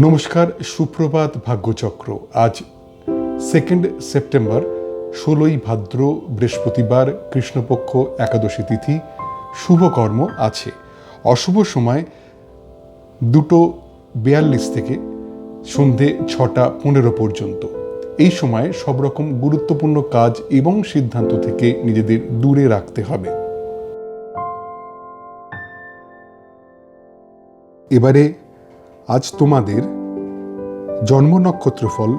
নমস্কার, সুপ্রভাত। ভাগ্যচক্র আজ 2 সেপ্টেম্বর, 16ই ভাদ্র, বৃহস্পতিবার, কৃষ্ণপক্ষ, একাদশী তিথি। শুভকর্ম আছে। অশুভ সময় 2:42 থেকে সন্ধে 6:15 পর্যন্ত। এই সময় সব রকম গুরুত্বপূর্ণ কাজ এবং সিদ্ধান্ত থেকে নিজেদের দূরে রাখতে হবে। এবারে আজ তোমাদের জন্ম নক্ষত্র ফল,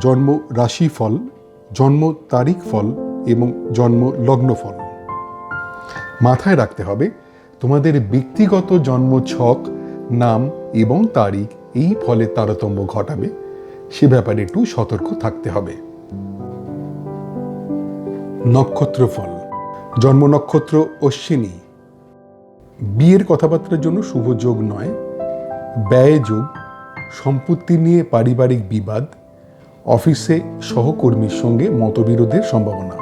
জন্ম রাশি ফল, জন্ম তারিখ ফল এবং জন্ম লগ্ন ফল। মাথায় রাখতে হবে, তোমাদের ব্যক্তিগত জন্ম ছক, নাম এবং তারিখ এই ফলে তারতম্য ঘটাবে। সে ব্যাপারে একটু সতর্ক থাকতে হবে। নক্ষত্র ফল। জন্ম নক্ষত্র অশ্বিনী। বিয়ের কথাবার্তার জন্য শুভ যোগ নয়। ব্যয় যোগ, সম্পত্তি নিয়ে পারিবারিক বিবাদ, অফিসে সহকর্মীর সঙ্গে মতবিরোধের সম্ভাবনা।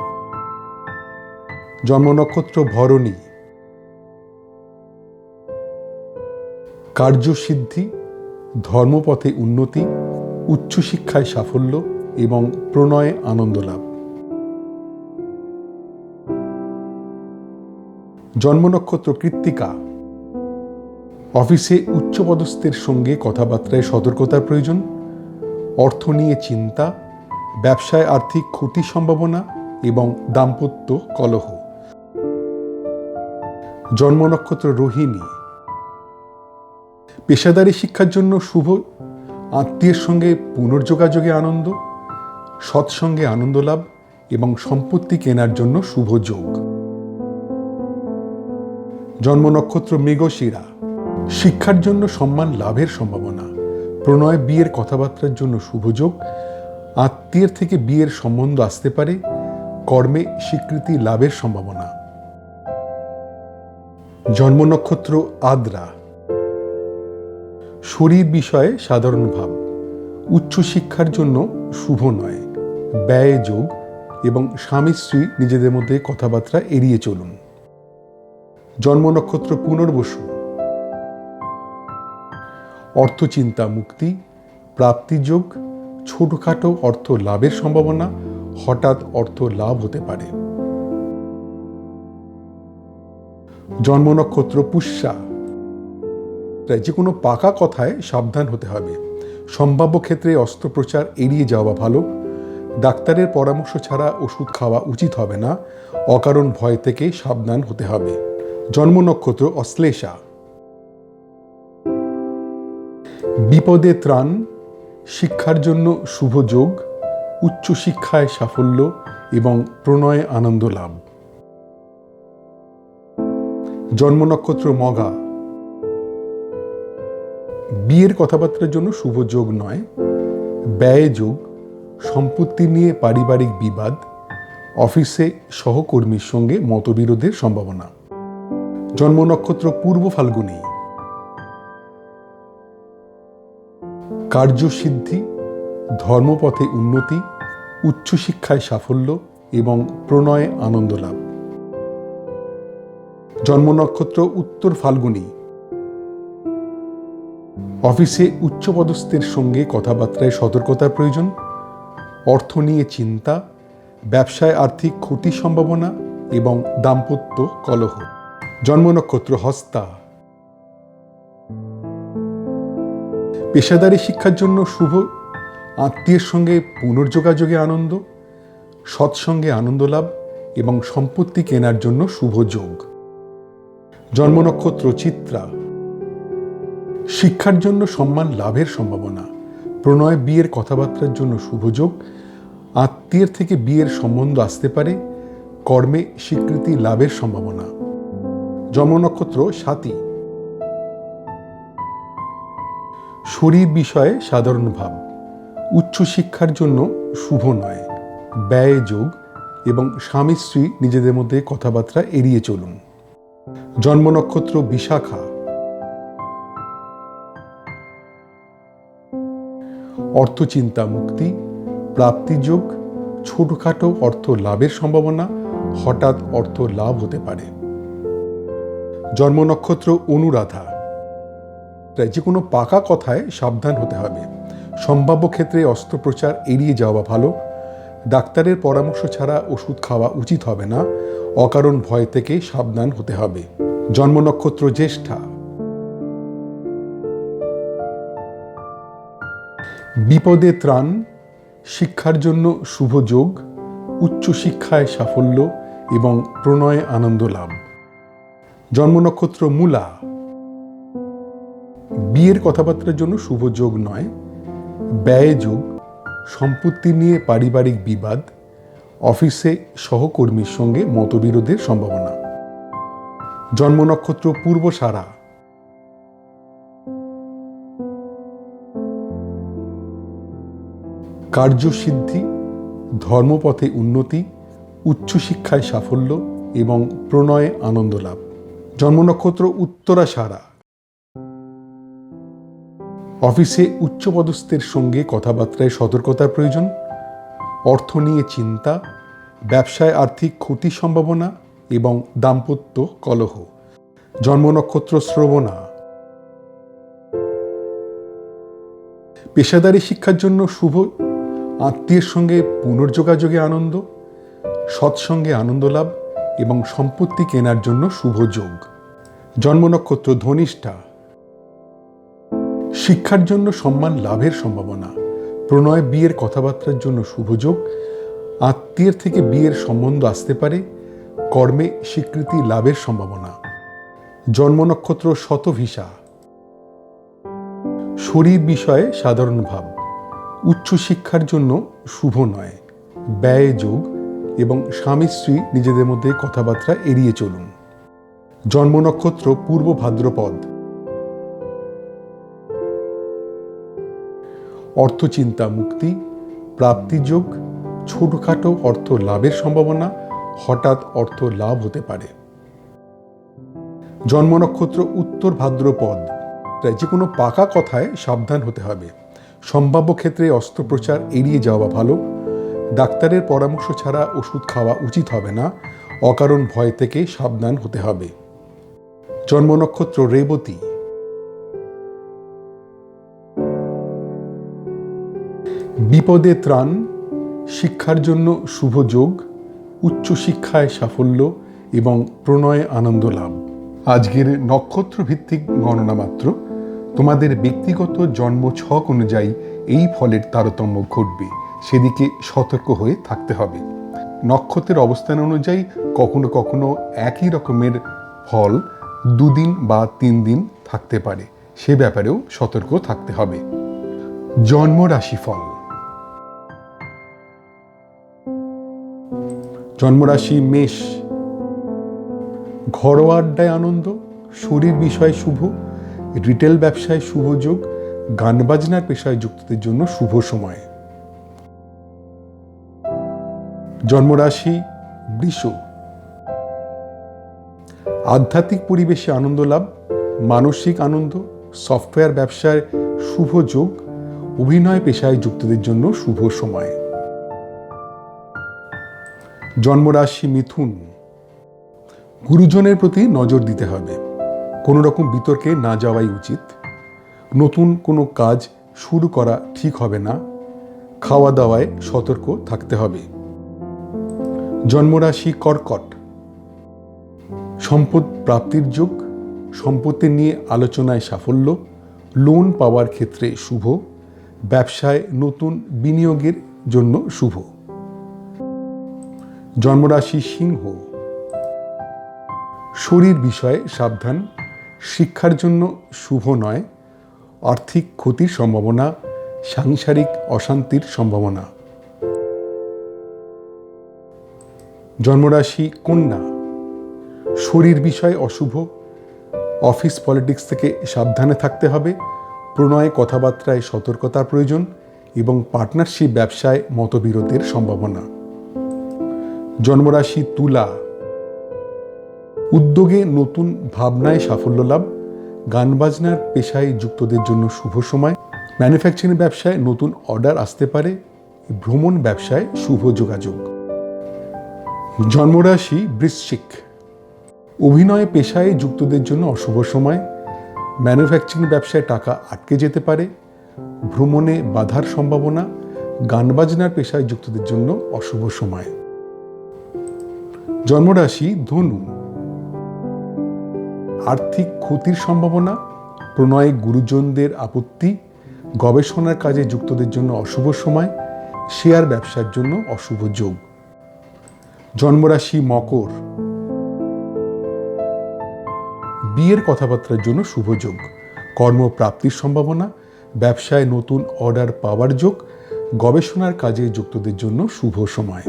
জন্ম নক্ষত্র ভরণী। কার্যসিদ্ধি, ধর্মপথে উন্নতি, উচ্চশিক্ষায় সাফল্য এবং প্রণয়ে আনন্দ লাভ। জন্ম নক্ষত্র কৃত্তিকা। অফিসে উচ্চপদস্থের সঙ্গে কথাবার্তায় সতর্কতার প্রয়োজন, অর্থ নিয়ে চিন্তা, ব্যবসায় আর্থিক ক্ষতির সম্ভাবনা এবং দাম্পত্য কলহ। জন্ম নক্ষত্র রোহিণী। পেশাদারি শিক্ষার জন্য শুভ, আত্মীয়ের সঙ্গে পুনর্যোগাযোগে আনন্দ, সৎসঙ্গে আনন্দ লাভ এবং সম্পত্তি কেনার জন্য শুভ যোগ। জন্ম নক্ষত্র মৃগশিরা। শিক্ষার জন্য সম্মান লাভের সম্ভাবনা, প্রণয় বিয়ের কথাবার্তার জন্য শুভ যোগ, আত্মীয়ের থেকে বিয়ের সম্বন্ধ আসতে পারে, কর্মে স্বীকৃতি লাভের সম্ভাবনা। জন্ম নক্ষত্র আদ্রা। শরীর বিষয়ে সাধারণ ভাব, উচ্চশিক্ষার জন্য শুভ নয়। ব্যয় যোগ এবং স্বামী স্ত্রী নিজেদের মধ্যে কথাবার্তা এড়িয়ে চলুন। জন্ম নক্ষত্র পুনর্বসু। অর্থচিন্তা মুক্তি, প্রাপ্তিযোগ, ছোটখাটো অর্থ লাভের সম্ভাবনা, হঠাৎ অর্থ লাভ হতে পারে। জন্ম নক্ষত্র পুষ্যা। যে কোনো পাকা কথায় সাবধান হতে হবে। সম্ভাব্য ক্ষেত্রে অস্ত্রোপচার এড়িয়ে যাওয়া ভালো। ডাক্তারের পরামর্শ ছাড়া ওষুধ খাওয়া উচিত হবে না। অকারণ ভয় থেকে সাবধান হতে হবে। জন্ম নক্ষত্র অশ্লেষা। বিপদে ত্রাণ, শিক্ষার জন্য শুভ যোগ, উচ্চশিক্ষায় সাফল্য এবং প্রণয়ে আনন্দ লাভ। জন্ম নক্ষত্র মঘা। বিয়ের কথাবার্তার জন্য শুভ যোগ নয়। ব্যয় যোগ, সম্পত্তি নিয়ে পারিবারিক বিবাদ, অফিসে সহকর্মীর সঙ্গে মতবিরোধের সম্ভাবনা। জন্ম নক্ষত্র পূর্ব ফাল্গুনী। কার্যসিদ্ধি, ধর্মপথে উন্নতি, উচ্চশিক্ষায় সাফল্য এবং প্রণয়ে আনন্দ লাভ। জন্ম নক্ষত্র উত্তর ফাল্গুনী। অফিসে উচ্চপদস্থের সঙ্গে কথাবার্তায় সতর্কতার প্রয়োজন, অর্থ নিয়ে চিন্তা, ব্যবসায় আর্থিক ক্ষতির সম্ভাবনা এবং দাম্পত্য কলহ। জন্ম নক্ষত্র হস্তা। পেশাদারি শিক্ষার জন্য শুভ, আত্মীয়ের সঙ্গে পুনর্যোগাযোগে আনন্দ, সৎসঙ্গে আনন্দ লাভ এবং সম্পত্তি কেনার জন্য শুভ যোগ। জন্ম নক্ষত্র চিত্রা। শিক্ষার জন্য সম্মান লাভের সম্ভাবনা, প্রণয় বিয়ের কথাবার্তার জন্য শুভ যোগ, আত্মীয়ের থেকে বিয়ের সম্বন্ধ আসতে পারে, কর্মে স্বীকৃতি লাভের সম্ভাবনা। জন্ম নক্ষত্র স্বাতী। শরীর বিষয়ে সাধারণ ভাব, উচ্চশিক্ষার জন্য শুভ নয়। ব্যয় যোগ এবং স্বামী স্ত্রী নিজেদের মধ্যে কথাবার্তা এড়িয়ে চলুন। জন্ম নক্ষত্র বিশাখা। অর্থচিন্তা মুক্তি, প্রাপ্তিযোগ, ছোটখাটো অর্থ লাভের সম্ভাবনা, হঠাৎ অর্থ লাভ হতে পারে। জন্ম নক্ষত্র অনুরাধা। তাই যে কোনো পাকা কথায় সাবধান হতে হবে। সম্ভাব্য ক্ষেত্রে অস্ত্রোপচার এড়িয়ে যাওয়া ভালো। ডাক্তারের পরামর্শ ছাড়া ওষুধ খাওয়া উচিত হবে না। অকারণ ভয় থেকে সাবধান হতে হবে। জন্ম নক্ষত্র জ্যেষ্ঠা। বিপদে ত্রাণ, শিক্ষার জন্য শুভ যোগ, উচ্চশিক্ষায় সাফল্য এবং প্রণয়ে আনন্দ লাভ। জন্ম নক্ষত্র মূলা। বিয়ের কথাবার্তার জন্য শুভ যোগ নয়, ব্যয় যোগ, সম্পত্তি নিয়ে পারিবারিক বিবাদ, অফিসে সহকর্মীর সঙ্গে মতবিরোধের সম্ভাবনা। জন্ম নক্ষত্র পূর্বসারা। কার্যসিদ্ধি, ধর্মপথে উন্নতি, উচ্চশিক্ষায় সাফল্য এবং প্রণয়ে আনন্দ লাভ। জন্ম নক্ষত্র উত্তরাষাঢ়া। অফিসে উচ্চপদস্থের সঙ্গে কথাবার্তায় সতর্কতার প্রয়োজন। অর্থ নিয়ে চিন্তা, ব্যবসায় আর্থিক ক্ষতির সম্ভাবনা এবং দাম্পত্য কলহ। জন্ম নক্ষত্র শ্রবণা। পেশাদারী শিক্ষার জন্য শুভ, আত্মীয়ের সঙ্গে পুনর্যোগাযোগে আনন্দ, সৎসঙ্গে আনন্দ লাভ এবং সম্পত্তি কেনার জন্য শুভ যোগ। জন্ম নক্ষত্র ধনিষ্ঠা। শিক্ষার জন্য সম্মান লাভের সম্ভাবনা, প্রণয় বিয়ের কথাবার্তার জন্য শুভ যোগ, আত্মীয়ের থেকে বিয়ের সম্বন্ধ আসতে পারে, কর্মে স্বীকৃতি লাভের সম্ভাবনা। জন্ম নক্ষত্র শতভিষা। শরীর বিষয়ে সাধারণ ভাব, উচ্চশিক্ষার জন্য শুভ নয়, ব্যয় যোগ এবং স্বামী স্ত্রী নিজেদের মধ্যে কথাবার্তা এড়িয়ে চলুন। জন্ম নক্ষত্র পূর্ব ভাদ্রপদ। অর্থচিন্তা মুক্তি, প্রাপ্তিযোগ, ছোটখাটো অর্থ লাভের সম্ভাবনা, হঠাৎ অর্থ লাভ হতে পারে। জন্ম নক্ষত্র উত্তর ভাদ্রপদ। তাই যে কোনো পাকা কথায় সাবধান হতে হবে। সম্ভাব্য ক্ষেত্রে অস্ত্রোপচার এড়িয়ে যাওয়া ভালো। ডাক্তারের পরামর্শ ছাড়া ওষুধ খাওয়া উচিত হবে না। অকারণ ভয় থেকে সাবধান হতে হবে। জন্ম নক্ষত্র রেবতী। বিপদে ত্রাণ, শিক্ষার জন্য শুভ যোগ, উচ্চশিক্ষায় সাফল্য এবং প্রণয়ে আনন্দ লাভ। আজকের নক্ষত্র ভিত্তিক গণনা মাত্র। তোমাদের ব্যক্তিগত জন্ম ছক অনুযায়ী এই ফলের তারতম্য ঘটবে, সেদিকে সতর্ক হয়ে থাকতে হবে। নক্ষত্রের অবস্থান অনুযায়ী কখনো কখনো একই রকমের ফল 2 দিন বা 3 দিন থাকতে পারে, সে ব্যাপারেও সতর্ক থাকতে হবে। জন্ম রাশিফল। জন্মরাশি মেষ। ঘরোয়া আড্ডায় আনন্দ, শরীর বিষয়ে শুভ, রিটেল ব্যবসায় শুভ যোগ, গান বাজনার পেশায় যুক্তদের জন্য শুভ সময়। জন্মরাশি বৃষ। আধ্যাত্মিক পরিবেশে আনন্দ লাভ, মানসিক আনন্দ, সফটওয়্যার ব্যবসায় শুভ যোগ, অভিনয় পেশায় যুক্তদের জন্য শুভ সময়। জন্মরাশি মিথুন। গুরুজনের প্রতি নজর দিতে হবে, কোনো রকম বিতর্কে না যাওয়াই উচিত। নতুন কোনো কাজ শুরু করা ঠিক হবে না। খাওয়া দাওয়ায় সতর্ক থাকতে হবে। জন্মরাশি কর্কট। সম্পদ প্রাপ্তির যোগ, সম্পত্তি নিয়ে আলোচনায় সাফল্য, লোন পাওয়ার ক্ষেত্রে শুভ, ব্যবসায় নতুন বিনিয়োগের জন্য শুভ। জন্মরাশি সিংহ। শরীর বিষয়ে সাবধান, শিক্ষার জন্য শুভ নয়, আর্থিক ক্ষতির সম্ভাবনা, সাংসারিক অশান্তির সম্ভাবনা। জন্মরাশি কন্যা। শরীর বিষয়ে অশুভ, অফিস পলিটিক্স থেকে সাবধানে থাকতে হবে, প্রণয় কথাবার্তায় সতর্কতার প্রয়োজন এবং পার্টনারশিপ ব্যবসায় মতবিরোধের সম্ভাবনা। জন্মরাশি তুলা। উদ্যোগে নতুন ভাবনায় সাফল্য লাভ, গান বাজনার পেশায় যুক্তদের জন্য শুভ সময়, ম্যানুফ্যাকচারিং ব্যবসায় নতুন অর্ডার আসতে পারে, ভ্রমণ ব্যবসায় শুভ যোগাযোগ। জন্মরাশি বৃশ্চিক। অভিনয় পেশায় যুক্তদের জন্য অশুভ সময়, ম্যানুফ্যাকচারিং ব্যবসায় টাকা আটকে যেতে পারে, ভ্রমণে বাধার সম্ভাবনা, গান বাজনার পেশায় যুক্তদের জন্য অশুভ সময়। জন্মরাশি ধনু, আর্থিক ক্ষতির সম্ভাবনা, প্রণয়ে গুরুজনদের আপত্তি, গবেষণার কাজে যুক্তদের জন্য অশুভ সময়, শেয়ার ব্যবসার জন্য অশুভ যোগ। জন্মরাশি মকর, বিয়ের কথাবার্তার জন্য শুভ যোগ, কর্মপ্রাপ্তির সম্ভাবনা, ব্যবসায় নতুন অর্ডার পাওয়ার যোগ, গবেষণার কাজে যুক্তদের জন্য শুভ সময়।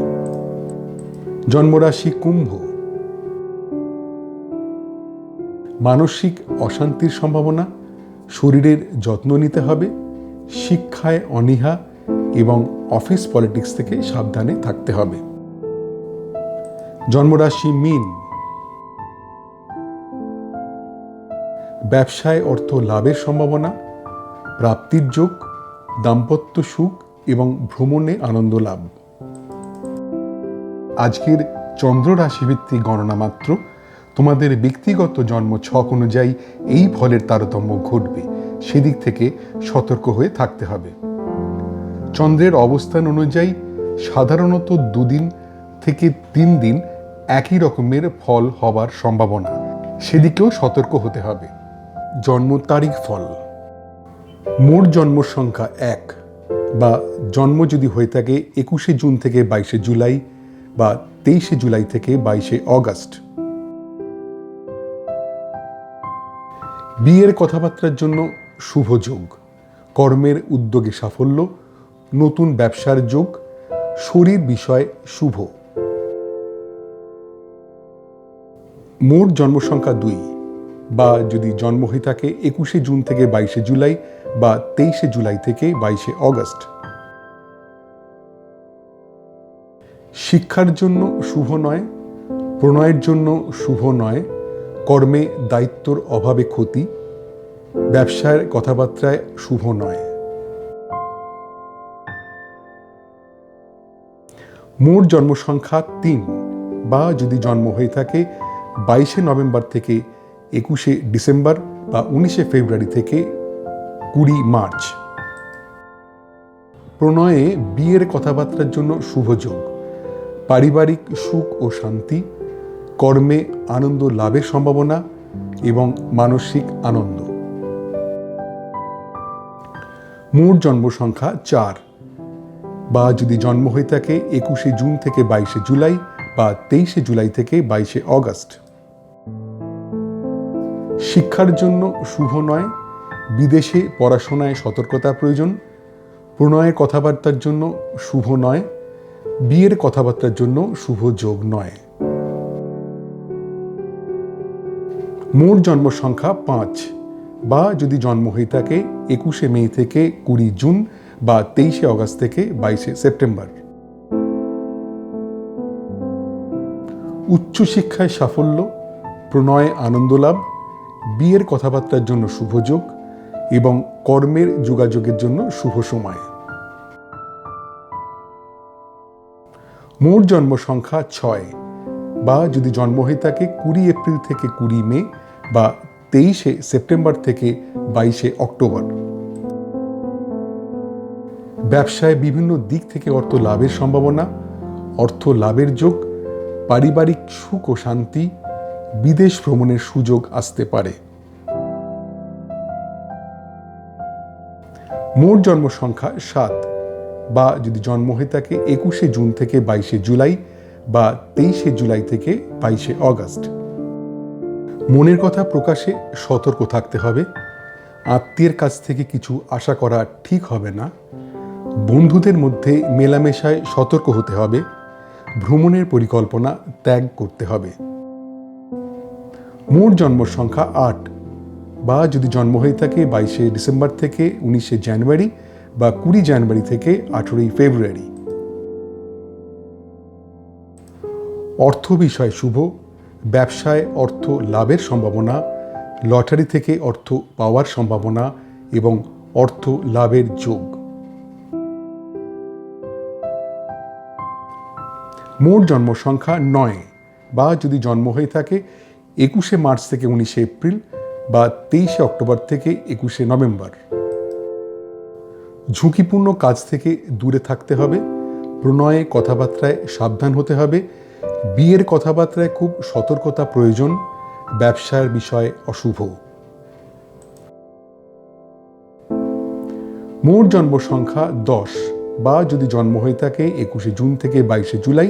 জন্মরাশি কুম্ভ, মানসিক অশান্তির সম্ভাবনা, শরীরের যত্ন নিতে হবে, শিক্ষায় অনীহা এবং অফিস পলিটিক্স থেকে সাবধানে থাকতে হবে। জন্মরাশি মীন, ব্যবসায় অর্থ লাভের সম্ভাবনা, প্রাপ্তির যোগ, দাম্পত্য সুখ এবং ভ্রমণে আনন্দ লাভ। আজকের চন্দ্র রাশিভিত্তিক গণনা মাত্র, তোমাদের ব্যক্তিগত জন্ম ছক অনুযায়ী এই ফলের তারতম্য ঘটবে, সেদিক থেকে সতর্ক হয়ে থাকতে হবে। চন্দ্রের অবস্থান অনুযায়ী সাধারণত 2 দিন থেকে 3 দিন একই রকমের ফল হবার সম্ভাবনা, সেদিকেও সতর্ক হতে হবে। জন্ম তারিখ ফল, মোট জন্ম সংখ্যা 1 বা জন্ম যদি হয়ে থাকে 21শে জুন থেকে 22শে জুলাই বা 23শে জুলাই থেকে 22শে অগস্ট। বিয়ের কথাবার্তার জন্য শুভ যোগ, কর্মের উদ্যোগে সাফল্য, নতুন ব্যবসার যোগ, শরীর বিষয় শুভ। মোট জন্ম সংখ্যা 2 বা যদি জন্ম হয়ে থাকে 21শে জুন থেকে 22শে জুলাই বা 23শে জুলাই থেকে 22শে অগস্ট। শিক্ষার জন্য শুভ নয়, প্রণয়ের জন্য শুভ নয়, কর্মে দায়িত্বর অভাবে ক্ষতি, ব্যবসার কথাবার্তায় শুভ নয়। মোট জন্ম সংখ্যা 3 বা যদি জন্ম হয়ে থাকে 22শে নভেম্বর থেকে 21শে ডিসেম্বর বা 19শে ফেব্রুয়ারি থেকে 20 মার্চ। প্রণয়ে বিয়ের কথাবার্তার জন্য শুভ যোগ, পারিবারিক সুখ ও শান্তি, কর্মে আনন্দ লাভের সম্ভাবনা এবং মানসিক আনন্দ। মোট জন্ম সংখ্যা 4 বা যদি জন্ম হয়ে থাকে 21শে জুন থেকে 22শে জুলাই বা 23শে জুলাই থেকে 22শে অগস্ট। শিক্ষার জন্য শুভ নয়, বিদেশে পড়াশোনায় সতর্কতা প্রয়োজন, প্রণয়ের কথাবার্তার জন্য শুভ নয়, বিয়ের কথাবার্তার জন্য শুভ যোগ নয়। মোট জন্ম সংখ্যা 5 বা যদি জন্ম হয়ে থাকে 21শে মে থেকে 20 জুন বা 23শে অগস্ট থেকে 22শে সেপ্টেম্বর। উচ্চশিক্ষায় সাফল্য, প্রণয়ে আনন্দ লাভ, বিয়ের কথাবার্তার জন্য শুভ যোগ এবং কর্মের যোগাযোগের জন্য শুভ সময়। মোট জন্ম সংখ্যা 6 বা যদি জন্ম হয়ে থাকে 20 এপ্রিল থেকে 20 মে বা 23শে সেপ্টেম্বর থেকে 22শে অক্টোবর। ব্যবসায় বিভিন্ন দিক থেকে অর্থ লাভের সম্ভাবনা, অর্থ লাভের যোগ, পারিবারিক সুখ ও শান্তি, বিদেশ ভ্রমণের সুযোগ আসতে পারে। মোট জন্ম সংখ্যা 7 বা যদি জন্ম হয়ে থাকে 21শে জুন থেকে 22শে জুলাই বা 23শে জুলাই থেকে 22শে অগস্ট। মনের কথা প্রকাশে সতর্ক থাকতে হবে, আত্মীয়ের কাছ থেকে কিছু আশা করা ঠিক হবে না, বন্ধুদের মধ্যে মেলামেশায় সতর্ক হতে হবে, ভ্রমণের পরিকল্পনা ত্যাগ করতে হবে। মোট জন্ম সংখ্যা 8 বা যদি জন্ম হয়ে থাকে 22শে ডিসেম্বর থেকে 19শে জানুয়ারি বা 20 জানুয়ারি থেকে 18ই ফেব্রুয়ারি। অর্থ বিষয় শুভ, ব্যবসায় অর্থ লাভের সম্ভাবনা, লটারি থেকে অর্থ পাওয়ার সম্ভাবনা এবং অর্থ লাভের যোগ। মোট জন্ম সংখ্যা 9 বা যদি জন্ম হয়ে থাকে 21শে মার্চ থেকে 19শে এপ্রিল বা 23শে অক্টোবর থেকে 21শে নভেম্বর। ঝুঁকিপূর্ণ কাজ থেকে দূরে থাকতে হবে, প্রণয়ে কথাবার্তায় সাবধান হতে হবে, বিয়ের কথাবার্তায় খুব সতর্কতা প্রয়োজন, ব্যবসার বিষয় অশুভ। মোট জন্ম সংখ্যা 10 বা যদি জন্ম হয়ে থাকে 21শে জুন থেকে 22শে জুলাই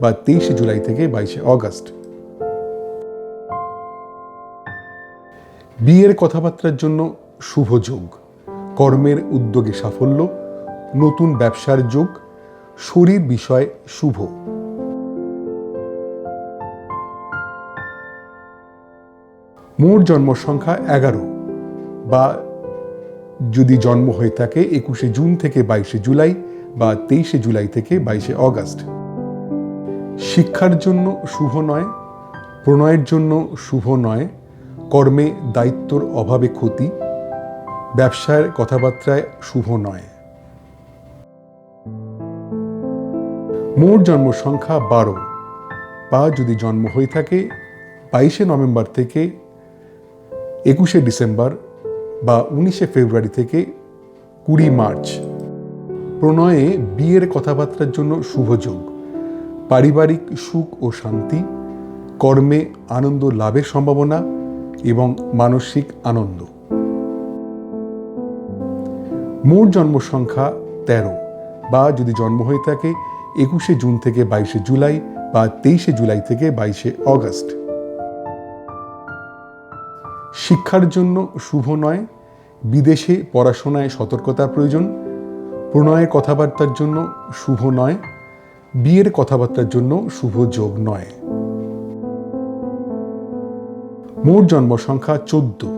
বা 23শে জুলাই থেকে 22শে অগস্ট। বিয়ের কথাবার্তার জন্য শুভ যোগ, কর্মের উদ্যোগে সাফল্য, নতুন ব্যবসার যোগ, শরীর বিষয় শুভ। মোট জন্ম সংখ্যা 11 বা যদি জন্ম হয়ে থাকে 21শে জুন থেকে 22শে জুলাই বা 23শে জুলাই থেকে 22শে অগস্ট। শিক্ষার জন্য শুভ নয়, প্রণয়ের জন্য শুভ নয়, কর্মে দায়িত্বর অভাবে ক্ষতি, ব্যবসার কথাবার্তায় শুভ নয়। মোট জন্ম সংখ্যা 12 বা যদি জন্ম হয়ে থাকে 22শে নভেম্বর থেকে 21শে ডিসেম্বর বা 19শে ফেব্রুয়ারি থেকে 20 মার্চ। প্রণয়ে বিয়ের কথাবার্তার জন্য শুভ যোগ, পারিবারিক সুখ ও শান্তি, কর্মে আনন্দ লাভের সম্ভাবনা এবং মানসিক আনন্দ। মোট জন্ম সংখ্যা 13 বা যদি জন্ম হয়ে থাকে 21শে জুন থেকে 22শে জুলাই বা 23শে জুলাই থেকে 22শে অগস্ট। শিক্ষার জন্য শুভ নয়, বিদেশে পড়াশোনায় সতর্কতার প্রয়োজন, প্রণয়ের কথাবার্তার জন্য শুভ নয়, বিয়ের কথাবার্তার জন্য শুভ যোগ নয়। মোট জন্ম সংখ্যা 14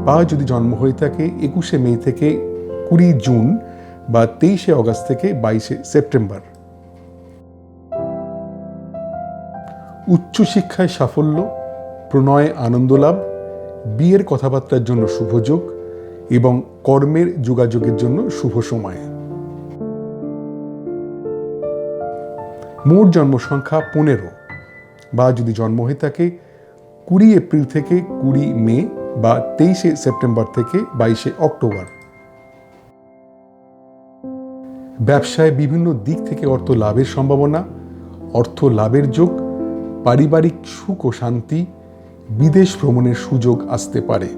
বা যদি জন্ম হয়ে থাকে 21শে মে থেকে 20 জুন বা 23শে অগস্ট থেকে 22শে সেপ্টেম্বর। উচ্চশিক্ষায় সাফল্য, প্রণয়ে আনন্দ লাভ, বিয়ের কথাবার্তার জন্য শুভ যোগ এবং কর্মের যোগাযোগের জন্য শুভ সময়। মোট জন্ম সংখ্যা 15 বা যদি জন্ম হয়ে থাকে 20 এপ্রিল থেকে 20 মে বা 23শে সেপ্টেম্বর থেকে 22শে অক্টোবর। ব্যবসায় বিভিন্ন দিক থেকে অর্থ লাভের সম্ভাবনা, অর্থ লাভের যোগ, পারিবারিক সুখ ও শান্তি, বিদেশ ভ্রমণের সুযোগ আসতে পারে।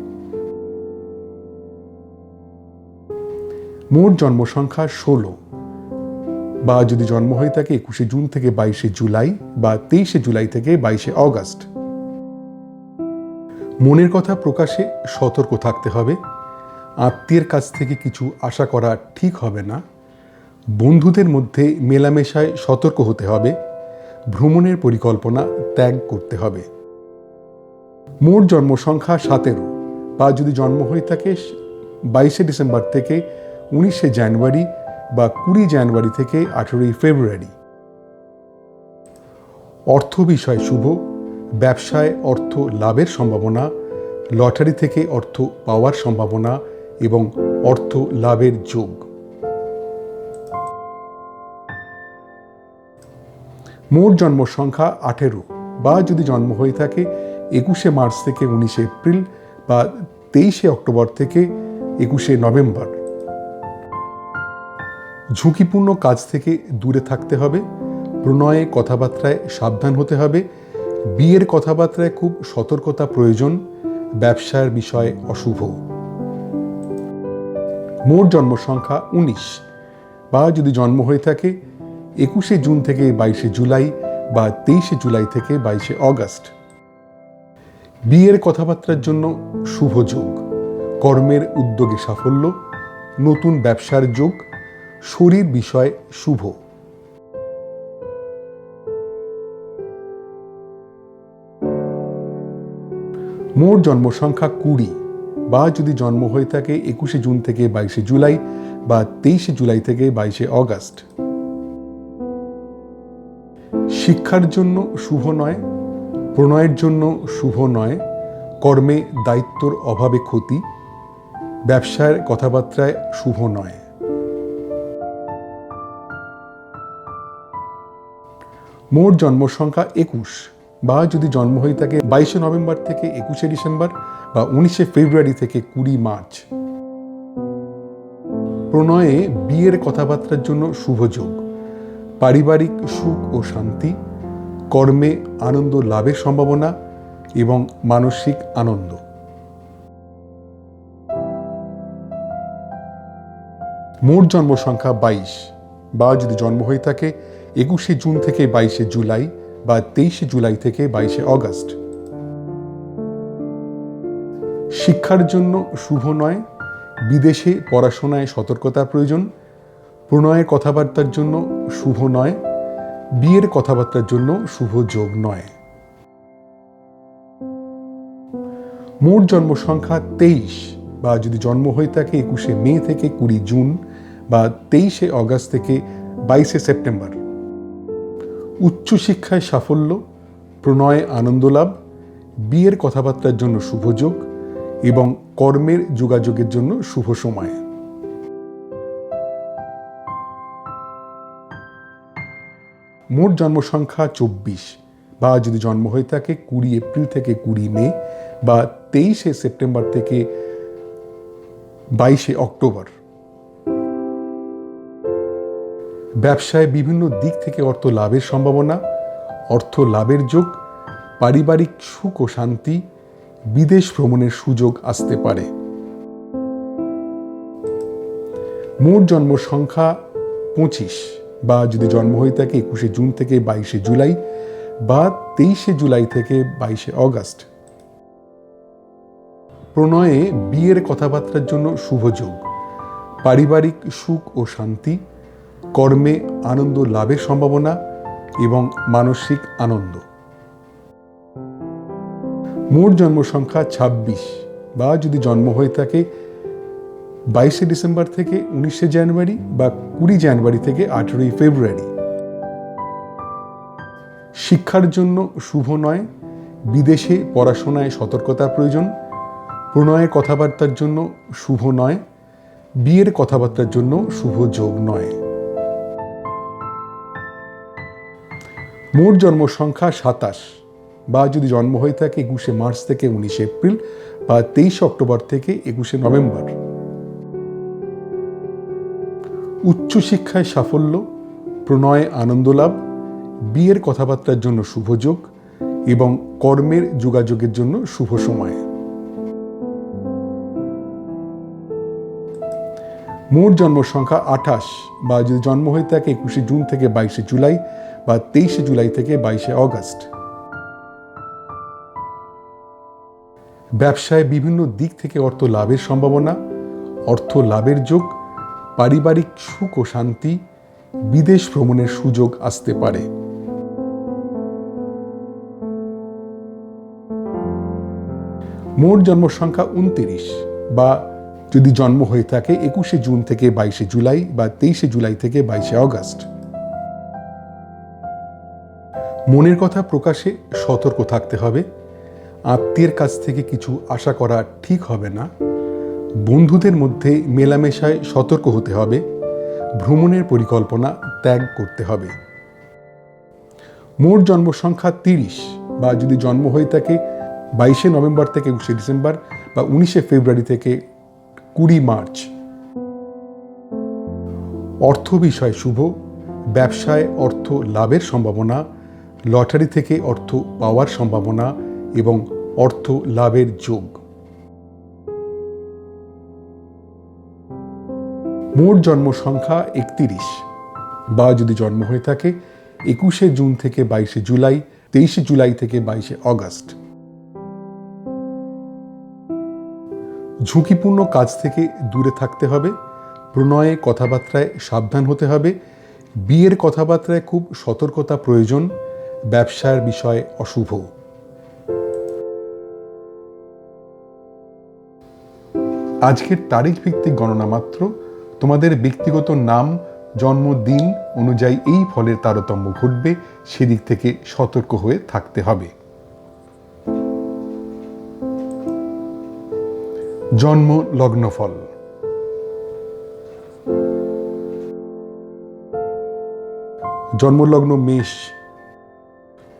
মোট জন্ম সংখ্যা 16 বা যদি জন্ম হয়ে থাকে 21শে জুন থেকে 22শে জুলাই বা 23শে জুলাই থেকে 22শে অগস্ট। মনের কথা প্রকাশে সতর্ক থাকতে হবে, আত্মীয়ের কাছ থেকে কিছু আশা করা ঠিক হবে না, বন্ধুদের মধ্যে মেলামেশায় সতর্ক হতে হবে, ভ্রমণের পরিকল্পনা ত্যাগ করতে হবে। মোট জন্ম সংখ্যা 17 বা যদি জন্ম হয়ে থাকে 22শে ডিসেম্বর থেকে 19শে জানুয়ারি বা 20 জানুয়ারি থেকে 18 ফেব্রুয়ারি। অর্থ বিষয় শুভ, ব্যবসায় অর্থ লাভের সম্ভাবনা, লটারি থেকে অর্থ পাওয়ার সম্ভাবনা এবং অর্থ লাভের যোগ। মোট জন্ম সংখ্যা 18 বা যদি জন্ম হয়ে থাকে 21শে মার্চ থেকে 19শে এপ্রিল বা 23শে অক্টোবর থেকে 21শে নভেম্বর। ঝুঁকিপূর্ণ কাজ থেকে দূরে থাকতে হবে, প্রণয়ে কথাবার্তায় সাবধান হতে হবে, বিয়ের কথাবার্তায় খুব সতর্কতা প্রয়োজন, ব্যবসার বিষয় অশুভ। মোট জন্ম সংখ্যা 19 বা যদি জন্ম হয়ে থাকে 21শে জুন থেকে 22শে জুলাই বা 23শে জুলাই থেকে 22শে অগস্ট। বিয়ের কথাবার্তার জন্য শুভ যোগ, কর্মের উদ্যোগে সাফল্য, নতুন ব্যবসার যোগ, শরীর বিষয় শুভ। মোট জন্ম সংখ্যা 20 বা যদি জন্ম হয়ে থাকে 21শে জুন থেকে 22শে জুলাই বা 23শে জুলাই থেকে 22শে অগস্ট। শিক্ষার জন্য শুভ নয়, প্রণয়ের জন্য শুভ নয়, কর্মে দায়িত্বর অভাবে ক্ষতি, ব্যবসার কথাবার্তায় শুভ নয়। মোট জন্ম সংখ্যা 21 বা যদি জন্ম হয়ে থাকে 22শে নভেম্বর থেকে 21শে ডিসেম্বর বা 19শে ফেব্রুয়ারি থেকে 20 মার্চ। প্রণয়ে বিয়ের কথাবার্তার জন্য শুভ যোগ, পারিবারিক সুখ ও শান্তি, কর্মে আনন্দ লাভের সম্ভাবনা এবং মানসিক আনন্দ। মোট জন্ম সংখ্যা 22 বা যদি জন্ম হয়ে থাকে 21শে জুন থেকে 22শে জুলাই বা 23শে জুলাই থেকে 22শে অগস্ট। শিক্ষার জন্য শুভ নয়, বিদেশে পড়াশোনায় সতর্কতার প্রয়োজন। প্রণয়ের কথাবার্তার জন্য শুভ নয়, বিয়ের কথাবার্তার জন্য শুভ যোগ নয়। মোট জন্ম সংখ্যা 23 বা যদি জন্ম হয়ে থাকে 21শে মে থেকে 20 জুন বা 23শে অগস্ট থেকে 22শে সেপ্টেম্বর। উচ্চশিক্ষায় সাফল্য, প্রণয়ে আনন্দ লাভ, বিয়ের কথাবার্তার জন্য শুভ যোগ এবং কর্মের যোগাযোগের জন্য শুভ সময়। মোট জন্ম সংখ্যা 24 বা যদি জন্ম হয়ে থাকে 20 এপ্রিল থেকে 20 মে বা 23শে সেপ্টেম্বর থেকে 22শে অক্টোবর। ব্যবসায় বিভিন্ন দিক থেকে অর্থ লাভের সম্ভাবনা, অর্থ লাভের যোগ, পারিবারিক সুখ ও শান্তি, বিদেশ ভ্রমণের সুযোগ আসতে পারে। মোট জন্ম সংখ্যা 25 বা যদি জন্ম হয়ে থাকে 21শে জুন থেকে 22শে জুলাই বা 23শে জুলাই থেকে 22শে অগস্ট। প্রণয়ে বিয়ের কথাবার্তার জন্য শুভ যোগ, পারিবারিক সুখ ও শান্তি, কর্মে আনন্দ লাভের সম্ভাবনা এবং মানসিক আনন্দ। মোট জন্ম সংখ্যা 26 বা যদি জন্ম হয়ে থাকে 22শে ডিসেম্বর থেকে 19শে জানুয়ারি বা 20 জানুয়ারি থেকে 18ই ফেব্রুয়ারি। শিক্ষার জন্য শুভ নয়, বিদেশে পড়াশোনায় সতর্কতার প্রয়োজন। প্রণয়ের কথাবার্তার জন্য শুভ নয়, বিয়ের কথাবার্তার জন্য শুভ যোগ নয়। মোট জন্ম সংখ্যা 27 বা যদি জন্ম হয়ে থাকে 21শে মার্চ থেকে 19শে এপ্রিল বা 23শে অক্টোবর থেকে 21শে নভেম্বর। উচ্চশিক্ষায় সাফল্য, প্রণয়ে আনন্দ লাভ, বিয়ের কথাবার্তার জন্য শুভ যোগ এবং কর্মের যোগাযোগের জন্য শুভ সময়। মোট জন্ম সংখ্যা 28 বা যদি জন্ম হয়ে থাকে 21শে জুন থেকে 22শে জুলাই বা 23শে জুলাই থেকে 22শে অগস্ট। ব্যবসায় বিভিন্ন দিক থেকে অর্থ লাভের সম্ভাবনা, অর্থ লাভের যোগ, পারিবারিক সুখ ও শান্তি, বিদেশ ভ্রমণের সুযোগ আসতে পারে। মোট জন্ম সংখ্যা 29 বা যদি জন্ম হয়ে থাকে 21শে জুন থেকে 22শে জুলাই বা 23শে জুলাই থেকে 22শে অগস্ট। মনের কথা প্রকাশে সতর্ক থাকতে হবে। আত্মীয়ের কাছ থেকে কিছু আশা করা ঠিক হবে না। বন্ধুদের মধ্যে মেলামেশায় সতর্ক হতে হবে। ভ্রমণের পরিকল্পনা ত্যাগ করতে হবে। মোট জন্ম সংখ্যা 30 বা যদি জন্ম হয়ে থাকে 22শে নভেম্বর থেকে 21শে ডিসেম্বর বা 19শে ফেব্রুয়ারি থেকে 20 মার্চ। অর্থ বিষয় শুভ, ব্যবসায় অর্থ লাভের সম্ভাবনা, লটারি থেকে অর্থ পাওয়ার সম্ভাবনা এবং অর্থ লাভের যোগ। মোট জন্ম সংখ্যা 31 বা যদি জন্ম হয়ে থাকে 21শে জুন থেকে 22শে জুলাই, 23শে জুলাই থেকে 22শে অগস্ট। ঝুঁকিপূর্ণ কাজ থেকে দূরে থাকতে হবে। প্রণয়ে কথাবার্তায় সাবধান হতে হবে। বিয়ের কথাবার্তায় খুব সতর্কতা প্রয়োজন। ব্যবসার বিষয় অশুভ। আজকের তারিখ ভিত্তিক গণনা মাত্র। তোমাদের ব্যক্তিগত নাম, জন্মদিন অনুযায়ী এই ফলের তারতম্য ঘটবে, সেদিক থেকে সতর্ক হয়ে থাকতে হবে। জন্ম লগ্নফল। জন্মলগ্ন মেষ।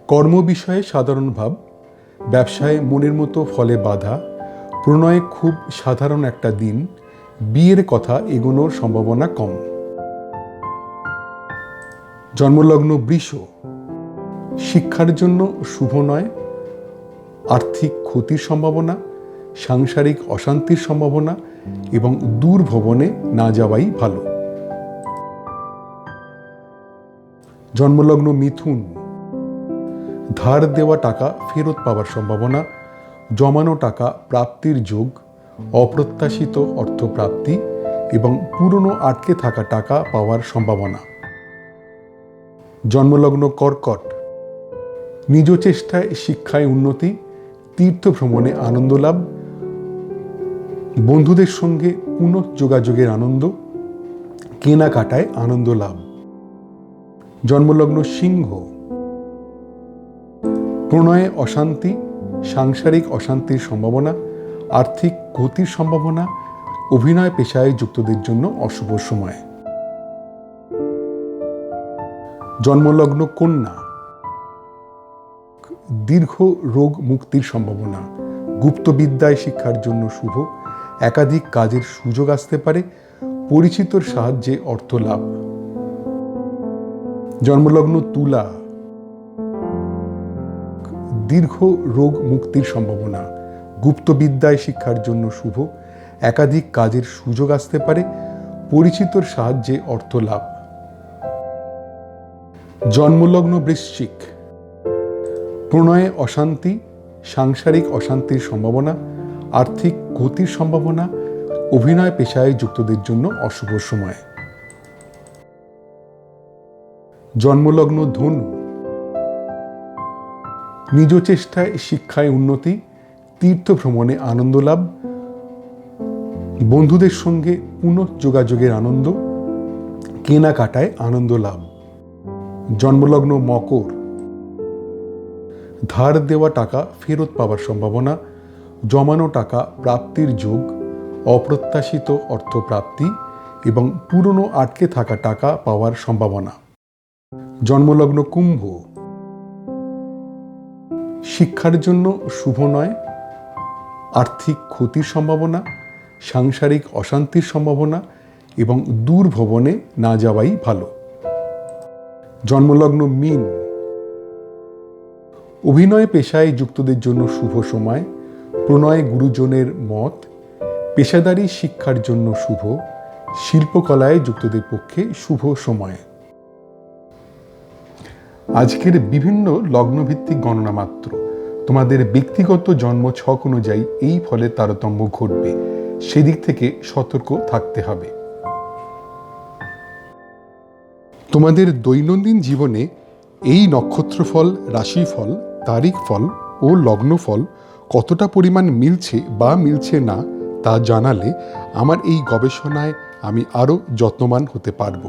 কর্ম বিষয়ে সাধারণ ভাব, ব্যবসায় মনের মতো ফলে বাধা, প্রণয় খুব সাধারণ একটা দিন, বিয়ের কথা এগোনোর সম্ভাবনা কম। জন্মলগ্ন বৃষ, শিক্ষার জন্য শুভ নয়, আর্থিক ক্ষতির সম্ভাবনা, সাংসারিক অশান্তির সম্ভাবনা এবং দূর ভ্রমণে না যাওয়াই ভালো। জন্মলগ্ন মিথুন, ধার দেওয়া টাকা ফেরত পাওয়ার সম্ভাবনা, জমানো টাকা প্রাপ্তির যোগ, অপ্রত্যাশিত অর্থপ্রাপ্তি এবং পুরনো আটকে থাকা টাকা পাওয়ার সম্ভাবনা। জন্মলগ্ন কর্কট, নিজ চেষ্টায় শিক্ষায় উন্নতি, তীর্থ ভ্রমণে আনন্দ লাভ, বন্ধুদের সঙ্গে পুনঃযোগাযোগের আনন্দ, কেনাকাটায় আনন্দ লাভ। জন্মলগ্ন সিংহ, প্রণয়ে অশান্তি, সাংসারিক অশান্তির সম্ভাবনা, আর্থিক ক্ষতির সম্ভাবনা, অভিনয় পেশায় যুক্তদের জন্য অশুভ সময়। জন্মলগ্ন কন্যা, দীর্ঘ রোগ মুক্তির সম্ভাবনা, গুপ্তবিদ্যায় শিক্ষার জন্য শুভ, একাধিক কাজের সুযোগ আসতে পারে, পরিচিতর সাহায্যে অর্থ লাভ। জন্মলগ্ন তুলা, দীর্ঘ রোগ মুক্তির সম্ভাবনা, গুপ্তবিদ্যায় শিক্ষার জন্য শুভ, একাধিক কাজের সুযোগ আসতে পারে, পরিচিতর সাহায্যে অর্থ লাভ। জন্মলগ্ন বৃশ্চিক, প্রণয়ে অশান্তি, সাংসারিক অশান্তির সম্ভাবনা, আর্থিক ক্ষতির সম্ভাবনা, অভিনয় পেশায় যুক্তদের জন্য অশুভ সময়। জন্মলগ্ন ধনু, নিজ চেষ্টায় শিক্ষায় উন্নতি, তীর্থ ভ্রমণে আনন্দ লাভ, বন্ধুদের সঙ্গে পুনঃযোগাযোগের আনন্দ, কেনাকাটায় আনন্দ লাভ। জন্মলগ্ন মকর, ধার দেওয়া টাকা ফেরত পাওয়ার সম্ভাবনা, জমানো টাকা প্রাপ্তির যোগ, অপ্রত্যাশিত অর্থপ্রাপ্তি এবং পুরনো আটকে থাকা টাকা পাওয়ার সম্ভাবনা। জন্মলগ্ন কুম্ভ, শিক্ষার জন্য শুভ নয়, আর্থিক ক্ষতির সম্ভাবনা, সাংসারিক অশান্তির সম্ভাবনা এবং দূর ভ্রমণে না যাওয়াই ভালো। জন্মলগ্ন মীন, অভিনয় পেশায় যুক্তদের জন্য শুভ সময়, প্রণয় গুরুজনের মত, পেশাদারি শিক্ষার জন্য শুভ, শিল্পকলায় যুক্তদের পক্ষে শুভ সময়। আজকের বিভিন্ন লগ্নভিত্তিক গণনা মাত্র, তোমাদের ব্যক্তিগত জন্ম ছক অনুযায়ী এই ফলের তারতম্য ঘটবে, সেদিক থেকে সতর্ক থাকতে হবে। তোমাদের দৈনন্দিন জীবনে এই নক্ষত্রফল, রাশিফল, তারিখ ফল ও লগ্নফল কতটা পরিমাণ মিলছে বা মিলছে না তা জানালে আমার এই গবেষণায় আমি আরও যত্নবান হতে পারব।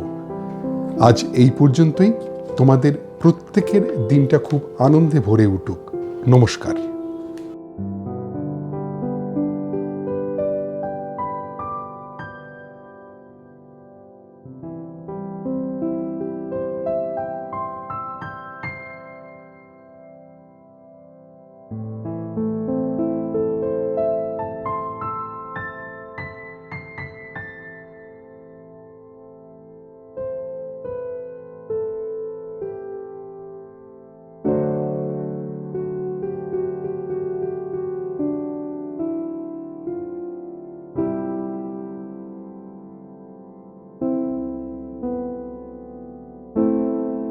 আজ এই পর্যন্তই। তোমাদের প্রত্যেকের দিনটা খুব আনন্দে ভরে উঠুক। নমস্কার।